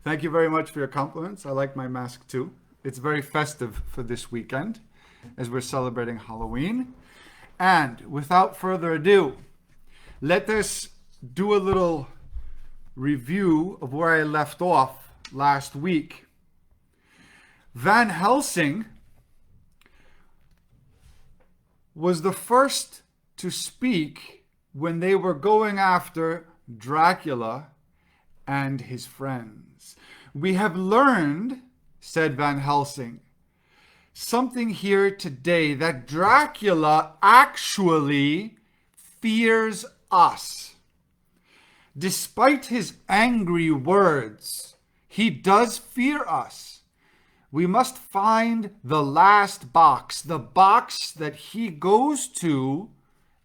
Thank you very much for your compliments. I like my mask too. It's very festive for this weekend as we're celebrating Halloween. And without further ado, let us do a little review of where I left off last week. Van Helsing was the first to speak when they were going after Dracula and his friends. We have learned, said Van Helsing, something here today that Dracula actually fears us. Despite his angry words, he does fear us. We must find the last box, the box that he goes to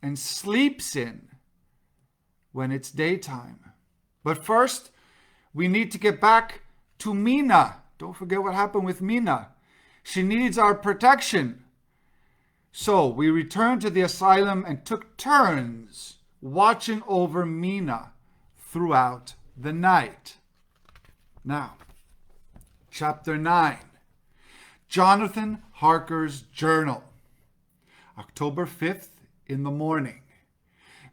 and sleeps in when it's daytime. But first, we need to get back to Mina. Don't forget what happened with Mina. She needs our protection. So we returned to the asylum and took turns watching over Mina throughout the night. Now, Chapter 9. Jonathan Harker's Journal. October 5th in the morning.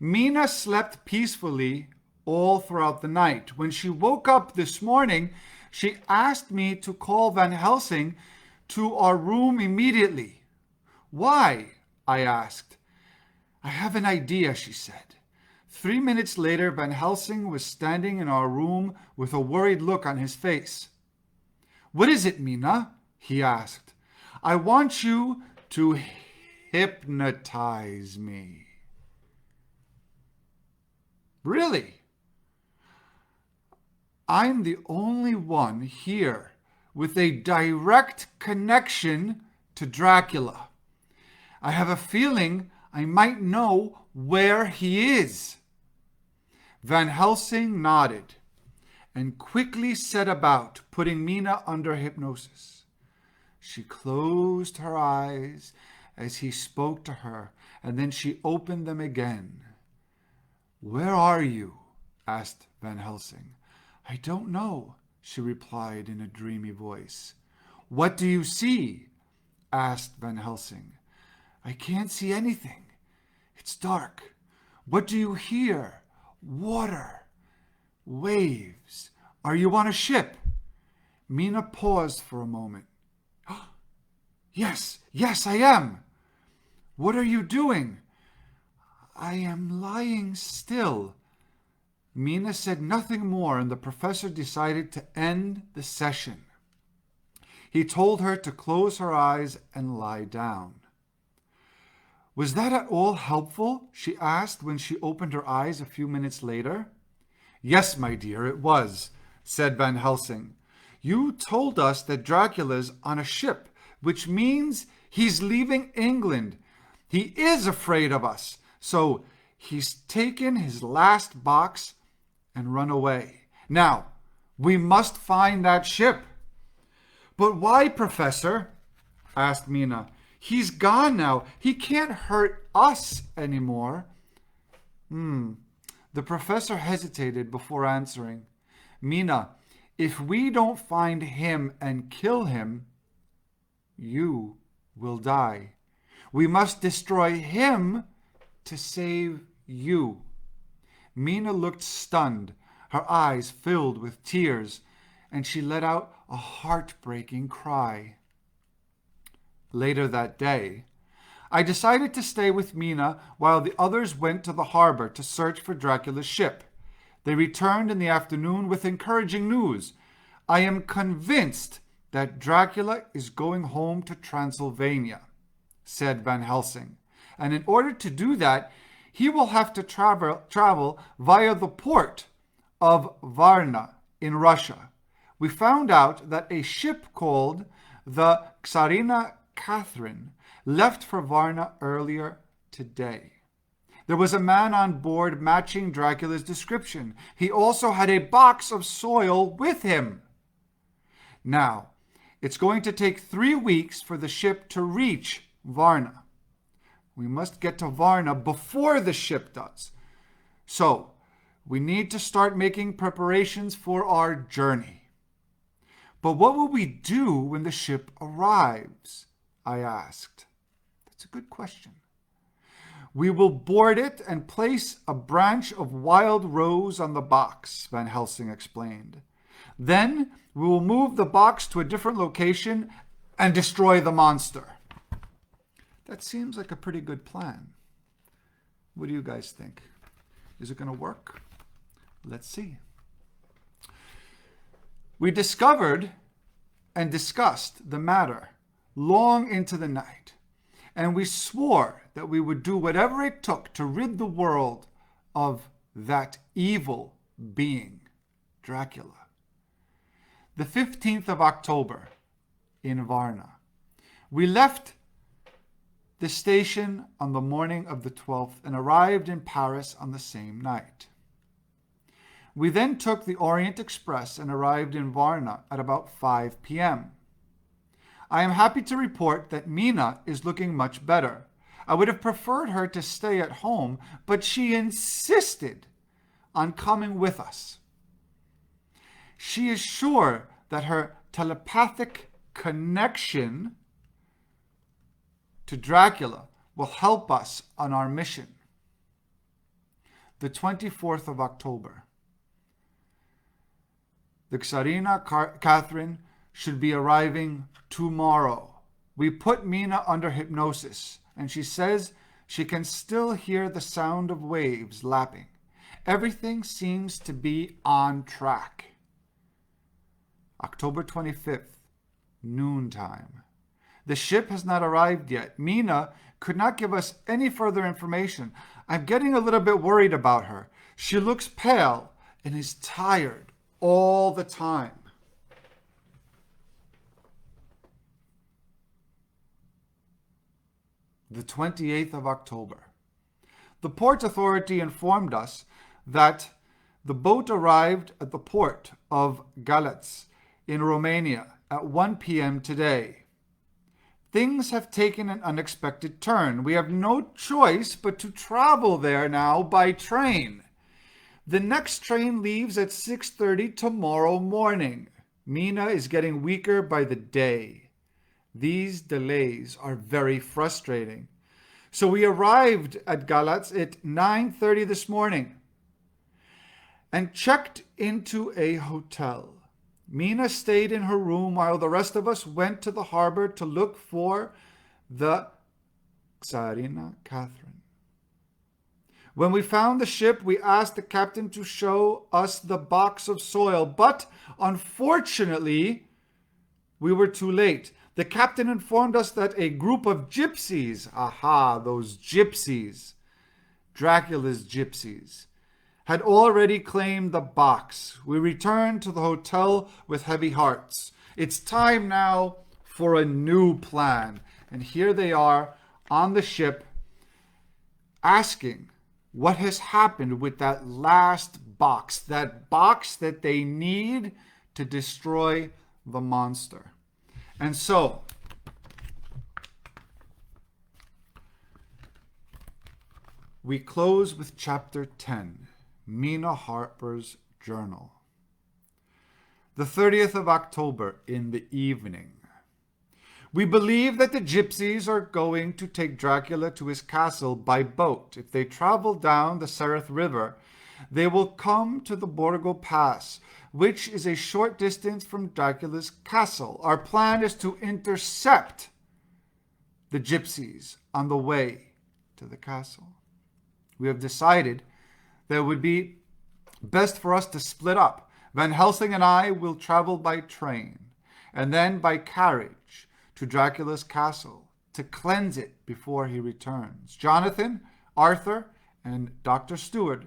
Mina slept peacefully all throughout the night. When she woke up this morning, she asked me to call Van Helsing to our room immediately. Why? I asked. I have an idea, she said. 3 minutes later, Van Helsing was standing in our room with a worried look on his face. What is it, Mina? He asked. I want you to hypnotize me. Really? I'm the only one here with a direct connection to Dracula. I have a feeling I might know where he is. Van Helsing nodded and quickly set about putting Mina under hypnosis. She closed her eyes as he spoke to her, and then she opened them again. Where are you? Asked Van Helsing. I don't know, she replied in a dreamy voice. What do you see? Asked Van Helsing. I can't see anything. It's dark. What do you hear? Water. Waves. Are you on a ship? Mina paused for a moment. Yes, I am. What are you doing? I am lying still. Mina said nothing more, and the professor decided to end the session. He told her to close her eyes and lie down. Was that at all helpful? She asked when she opened her eyes a few minutes later. Yes, my dear, it was, said Van Helsing. You told us that Dracula's on a ship, which means he's leaving England. He is afraid of us, so he's taken his last box and run away. Now, we must find that ship. But why, Professor? Asked Mina. He's gone now. He can't hurt us anymore. The professor hesitated before answering. Mina, if we don't find him and kill him, you will die. We must destroy him to save you. Mina looked stunned, her eyes filled with tears, and she let out a heartbreaking cry. Later that day, I decided to stay with Mina while the others went to the harbor to search for Dracula's ship. They returned in the afternoon with encouraging news. I am convinced that Dracula is going home to Transylvania, said Van Helsing. And in order to do that, he will have to travel via the port of Varna in Russia. We found out that a ship called the Tsarina Catherine left for Varna earlier today. There was a man on board matching Dracula's description. He also had a box of soil with him. Now, it's going to take 3 weeks for the ship to reach Varna. We must get to Varna before the ship does. So, we need to start making preparations for our journey. But what will we do when the ship arrives? I asked. That's a good question. We will board it and place a branch of wild rose on the box, Van Helsing explained. Then we will move the box to a different location and destroy the monster. That seems like a pretty good plan. What do you guys think? Is it going to work? Let's see. We discovered and discussed the matter long into the night, and we swore that we would do whatever it took to rid the world of that evil being, Dracula. The 15th of October in Varna. We left the station on the morning of the 12th and arrived in Paris on the same night. We then took the Orient Express and arrived in Varna at about 5 p.m. I am happy to report that Mina is looking much better. I would have preferred her to stay at home, but she insisted on coming with us. She is sure that her telepathic connection to Dracula will help us on our mission. The 24th of October. The Tsarina Catherine should be arriving tomorrow. We put Mina under hypnosis, and she says she can still hear the sound of waves lapping. Everything seems to be on track. October 25th, noontime. The ship has not arrived yet. Mina could not give us any further information. I'm getting a little bit worried about her. She looks pale and is tired all the time. The 28th of October. The Port Authority informed us that the boat arrived at the port of Galați in Romania at 1 p.m. today. Things have taken an unexpected turn. We have no choice but to travel there now by train. The next train leaves at 6:30 tomorrow morning. Mina is getting weaker by the day. These delays are very frustrating. So we arrived at Galați at 9:30 this morning and checked into a hotel. Mina stayed in her room while the rest of us went to the harbor to look for the Tsarina Catherine. When we found the ship, we asked the captain to show us the box of soil, but unfortunately, we were too late. The captain informed us that a group of gypsies, those gypsies, Dracula's gypsies, had already claimed the box. We returned to the hotel with heavy hearts. It's time now for a new plan. And here they are on the ship asking what has happened with that last box, that box that they need to destroy the monster. And so, we close with chapter 10, Mina Harper's journal. The 30th of October in the evening. We believe that the gypsies are going to take Dracula to his castle by boat. If they travel down the Sereth River, they will come to the Borgo Pass, which is a short distance from Dracula's castle. Our plan is to intercept the gypsies on the way to the castle. We have decided that it would be best for us to split up. Van Helsing and I will travel by train and then by carriage to Dracula's castle to cleanse it before he returns. Jonathan, Arthur, and Dr. Stewart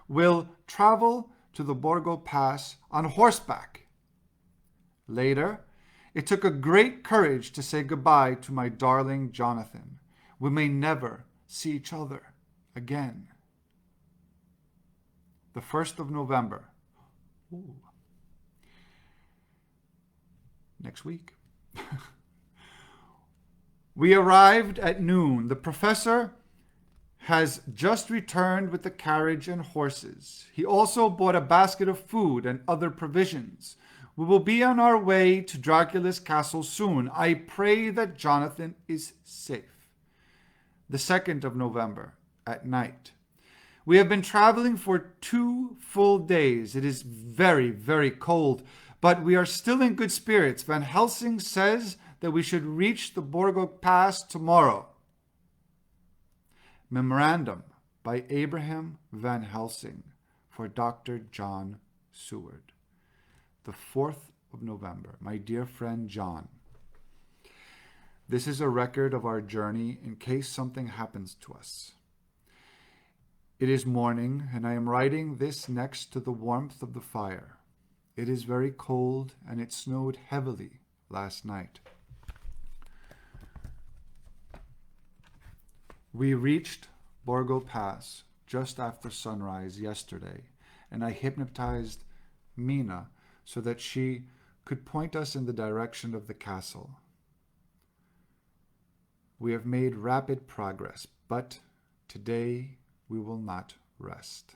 will travel to the Borgo Pass on horseback. Later, it took a great courage to say goodbye to my darling Jonathan. We may never see each other again. The 1st of November. Ooh. Next week. We arrived at noon. The professor has just returned with the carriage and horses. He also bought a basket of food and other provisions. We will be on our way to Dracula's castle soon. I pray that Jonathan is safe. The 2nd of November, at night. We have been traveling for 2 full days. It is very, very cold, but we are still in good spirits. Van Helsing says that we should reach the Borgo Pass tomorrow. Memorandum by Abraham Van Helsing for Dr. John Seward. The 4th of November. My dear friend John, this is a record of our journey in case something happens to us. It is morning, and I am writing this next to the warmth of the fire. It is very cold, and it snowed heavily last night. We reached Borgo Pass just after sunrise yesterday, and I hypnotized Mina so that she could point us in the direction of the castle. We have made rapid progress, but today we will not rest.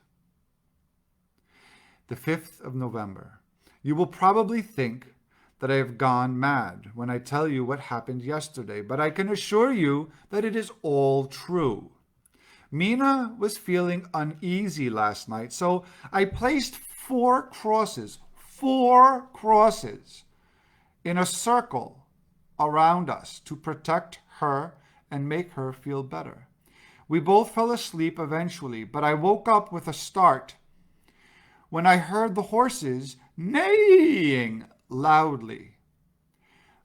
The 5th of November. You will probably think that I have gone mad when I tell you what happened yesterday, but I can assure you that it is all true. Mina was feeling uneasy last night, so I placed 4 crosses in a circle around us to protect her and make her feel better. We both fell asleep eventually, but I woke up with a start when I heard the horses neighing loudly.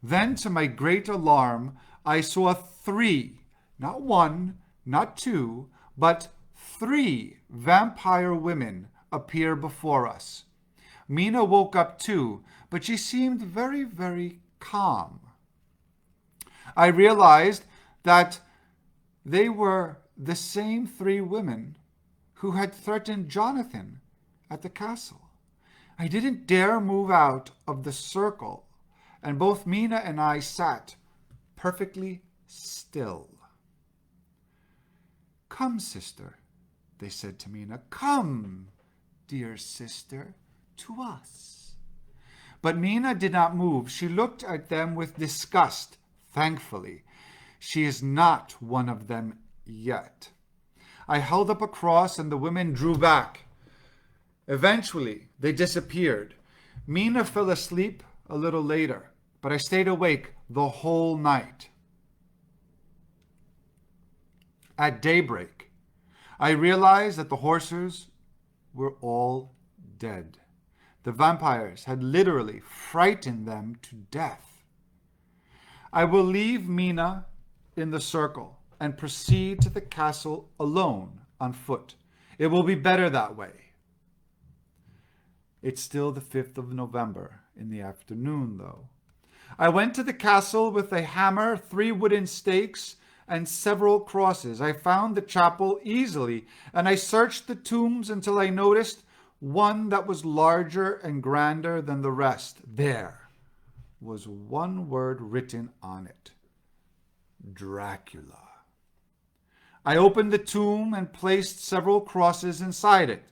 Then, to my great alarm, I saw 3, not 1, not 2, but 3 vampire women appear before us. Mina woke up too, but she seemed very, very calm. I realized that they were the same 3 women who had threatened Jonathan at the castle. I didn't dare move out of the circle, and both Mina and I sat perfectly still. "Come, sister," they said to Mina. "Come, dear sister, to us." But Mina did not move. She looked at them with disgust. Thankfully, she is not one of them yet. I held up a cross and the women drew back. Eventually, they disappeared. Mina fell asleep a little later, but I stayed awake the whole night. At daybreak, I realized that the horses were all dead. The vampires had literally frightened them to death. I will leave Mina in the circle and proceed to the castle alone on foot. It will be better that way. It's still the 5th of November in the afternoon, though. I went to the castle with a hammer, 3 wooden stakes, and several crosses. I found the chapel easily, and I searched the tombs until I noticed one that was larger and grander than the rest. There was one word written on it: Dracula. I opened the tomb and placed several crosses inside it.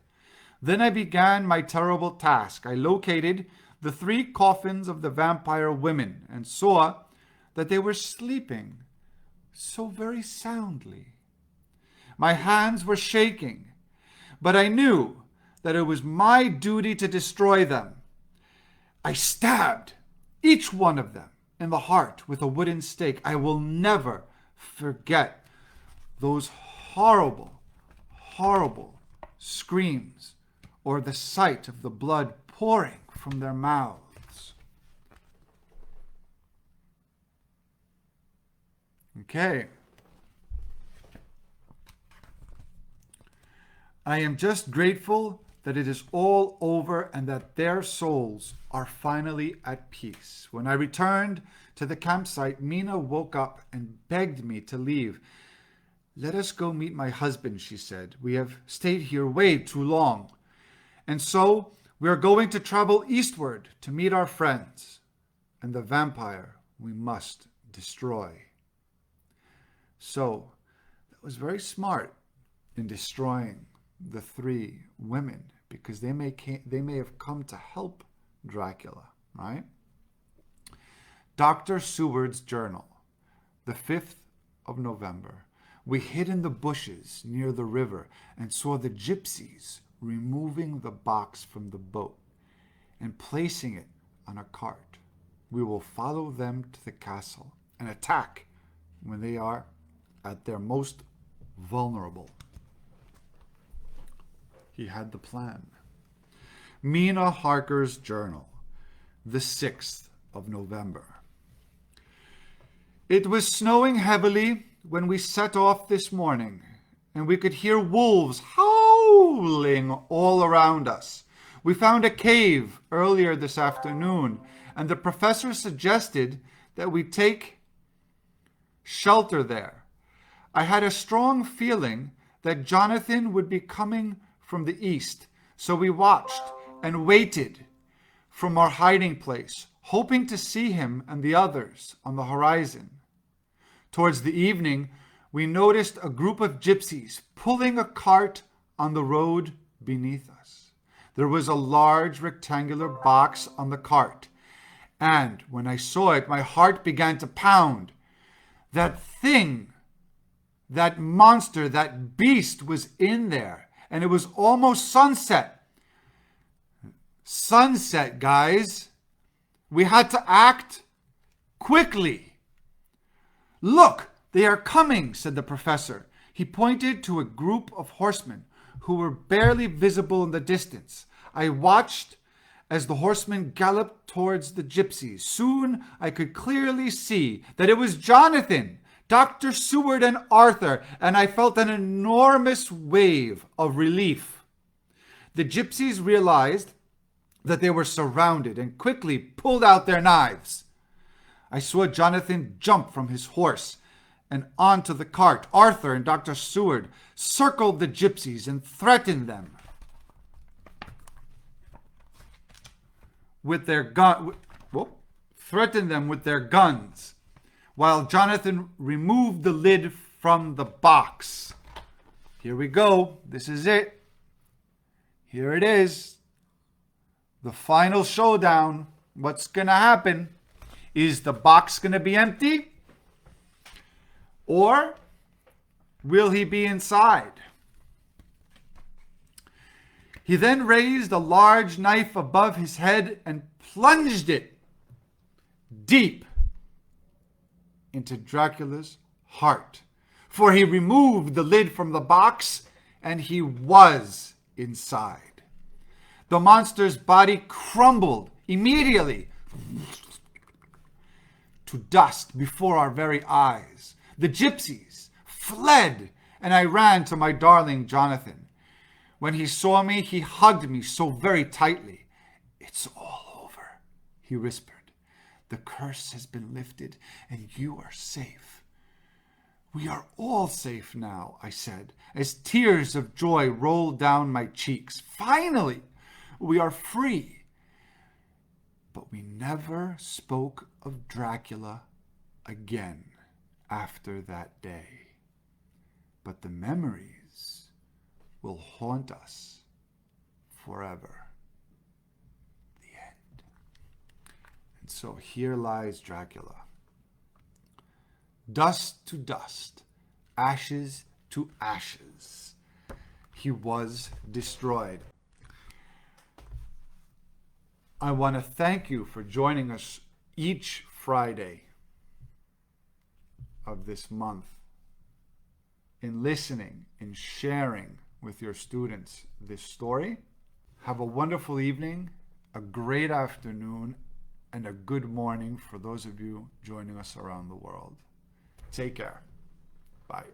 Then I began my terrible task. I located the 3 coffins of the vampire women and saw that they were sleeping so very soundly. My hands were shaking, but I knew that it was my duty to destroy them. I stabbed each one of them in the heart with a wooden stake. I will never forget those horrible, horrible screams or the sight of the blood pouring from their mouths. Okay. I am just grateful that it is all over and that their souls are finally at peace. When I returned to the campsite, Mina woke up and begged me to leave. "Let us go meet my husband," she said. "We have stayed here way too long. And so we are going to travel eastward to meet our friends, and the vampire we must destroy." So that was very smart in destroying the 3 women, because they may have come to help Dracula. right? Dr. Seward's journal, the 5th of November. We hid in the bushes near the river and saw the gypsies removing the box from the boat and placing it on a cart. We will follow them to the castle and attack when they are at their most vulnerable. He had the plan. Mina Harker's journal, the 6th of November. It was snowing heavily when we set off this morning, and we could hear wolves howling all around us. We found a cave earlier this afternoon, and the professor suggested that we take shelter there. I had a strong feeling that Jonathan would be coming from the east, so we watched and waited from our hiding place, hoping to see him and the others on the horizon. Towards the evening, we noticed a group of gypsies pulling a cart on the road beneath us. There was a large rectangular box on the cart, and when I saw it, my heart began to pound. That thing, that monster, that beast was in there, and it was almost sunset. Sunset, guys. We had to act quickly. Look, they are coming, said the professor. He pointed to a group of horsemen who were barely visible in the distance. I watched as the horsemen galloped towards the gypsies. Soon I could clearly see that it was Jonathan, Dr. Seward, and Arthur, and I felt an enormous wave of relief. The gypsies realized that they were surrounded and quickly pulled out their knives. I saw Jonathan jump from his horse and onto the cart. Arthur and Dr. Seward circled the gypsies and threatened them with their guns, while Jonathan removed the lid from the box. Here we go. This is it. Here it is. The final showdown. What's going to happen? Is the box going to be empty? Or will he be inside? He then raised a large knife above his head and plunged it deep into Dracula's heart. For he removed the lid from the box and he was inside. The monster's body crumbled immediately to dust before our very eyes. The gypsies fled, and I ran to my darling Jonathan. When he saw me, he hugged me so very tightly. "It's all over," he whispered. "The curse has been lifted, and you are safe." "We are all safe now," I said, as tears of joy rolled down my cheeks. "Finally, we are free." But we never spoke of Dracula again after that day. But the memories will haunt us forever. The end. And so here lies Dracula. Dust to dust, ashes to ashes. He was destroyed. I want to thank you for joining us each Friday of this month in listening, in sharing with your students this story. Have a wonderful evening, a great afternoon, and a good morning for those of you joining us around the world. Take care. Bye.